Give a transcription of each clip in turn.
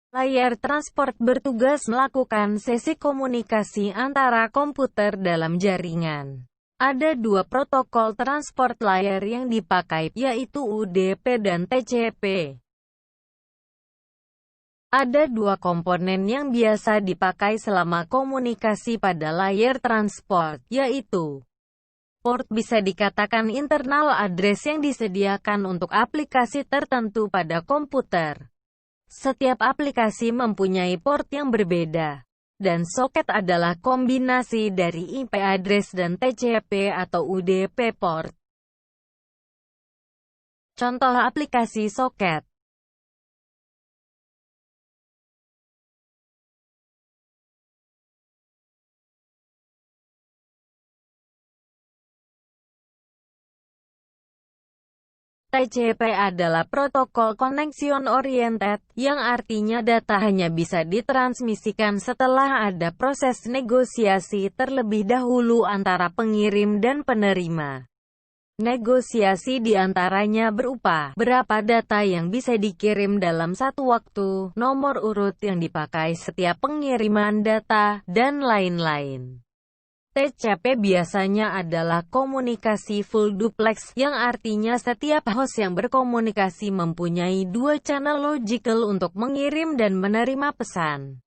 Layar transport bertugas melakukan sesi komunikasi antara komputer dalam jaringan. Ada dua protokol transport layar yang dipakai, yaitu UDP dan TCP. Ada dua komponen yang biasa dipakai selama komunikasi pada layar transport, yaitu port, bisa dikatakan internal address yang disediakan untuk aplikasi tertentu pada komputer. Setiap aplikasi mempunyai port yang berbeda. Dan soket adalah kombinasi dari IP address dan TCP atau UDP port. Contoh aplikasi soket. TCP adalah protokol connection oriented, yang artinya data hanya bisa ditransmisikan setelah ada proses negosiasi terlebih dahulu antara pengirim dan penerima. Negosiasi diantaranya berupa berapa data yang bisa dikirim dalam satu waktu, nomor urut yang dipakai setiap pengiriman data, dan lain-lain. TCP biasanya adalah komunikasi full duplex, yang artinya setiap host yang berkomunikasi mempunyai dua channel logical untuk mengirim dan menerima pesan.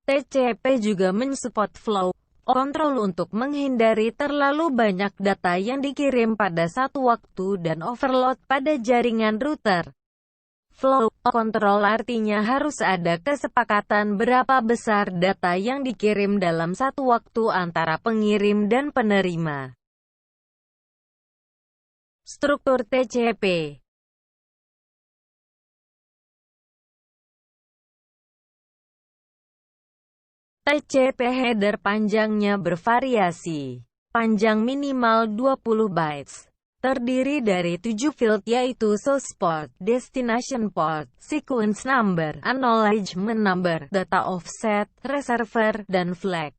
TCP juga mensupport flow control untuk menghindari terlalu banyak data yang dikirim pada satu waktu dan overload pada jaringan router. Flow control artinya harus ada kesepakatan berapa besar data yang dikirim dalam satu waktu antara pengirim dan penerima. Struktur TCP. TCP header panjangnya bervariasi. Panjang minimal 20 bytes. Terdiri dari 7 field, yaitu source port, destination port, sequence number, acknowledgement number, data offset, receiver, dan flag.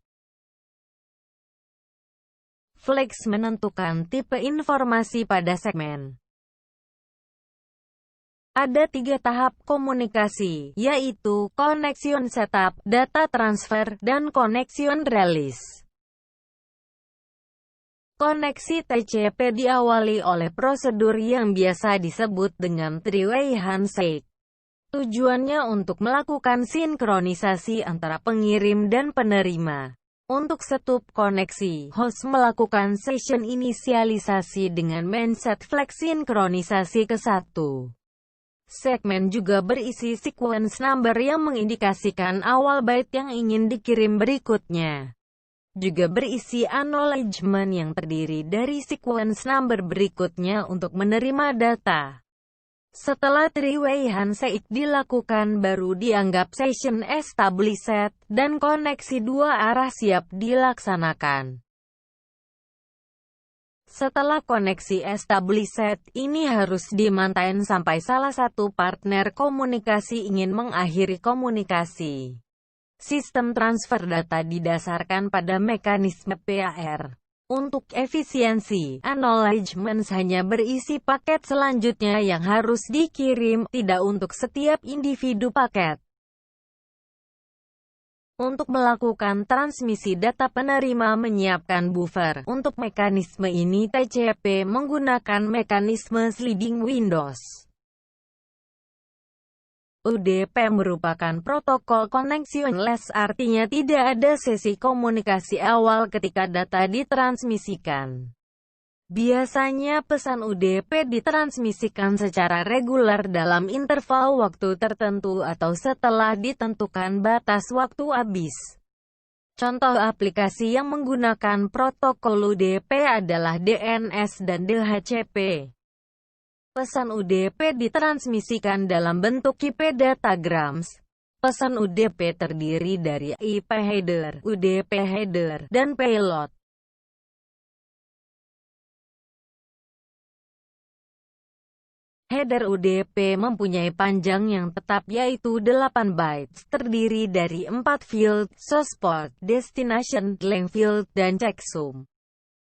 Flags menentukan tipe informasi pada segmen. Ada 3 tahap komunikasi, yaitu connection setup, data transfer, dan connection release. Koneksi TCP diawali oleh prosedur yang biasa disebut dengan three-way handshake. Tujuannya untuk melakukan sinkronisasi antara pengirim dan penerima. Untuk setup koneksi, host melakukan session inisialisasi dengan men-set flag sinkronisasi ke 1. Segmen juga berisi sequence number yang mengindikasikan awal byte yang ingin dikirim berikutnya. Juga berisi acknowledgement yang terdiri dari sequence number berikutnya untuk menerima data. Setelah three-way handshake dilakukan, baru dianggap session established, dan koneksi dua arah siap dilaksanakan. Setelah koneksi established, ini harus di-maintain sampai salah satu partner komunikasi ingin mengakhiri komunikasi. Sistem transfer data didasarkan pada mekanisme PAR. Untuk efisiensi, acknowledgements hanya berisi paket selanjutnya yang harus dikirim, tidak untuk setiap individu paket. Untuk melakukan transmisi data, penerima menyiapkan buffer. Untuk mekanisme ini TCP menggunakan mekanisme sliding windows. UDP merupakan protokol connectionless, artinya tidak ada sesi komunikasi awal ketika data ditransmisikan. Biasanya pesan UDP ditransmisikan secara reguler dalam interval waktu tertentu atau setelah ditentukan batas waktu habis. Contoh aplikasi yang menggunakan protokol UDP adalah DNS dan DHCP. Pesan UDP ditransmisikan dalam bentuk IP datagrams. Pesan UDP terdiri dari IP header, UDP header, dan payload. Header UDP mempunyai panjang yang tetap, yaitu 8 bytes, terdiri dari 4 field, source port, destination, length field, dan checksum.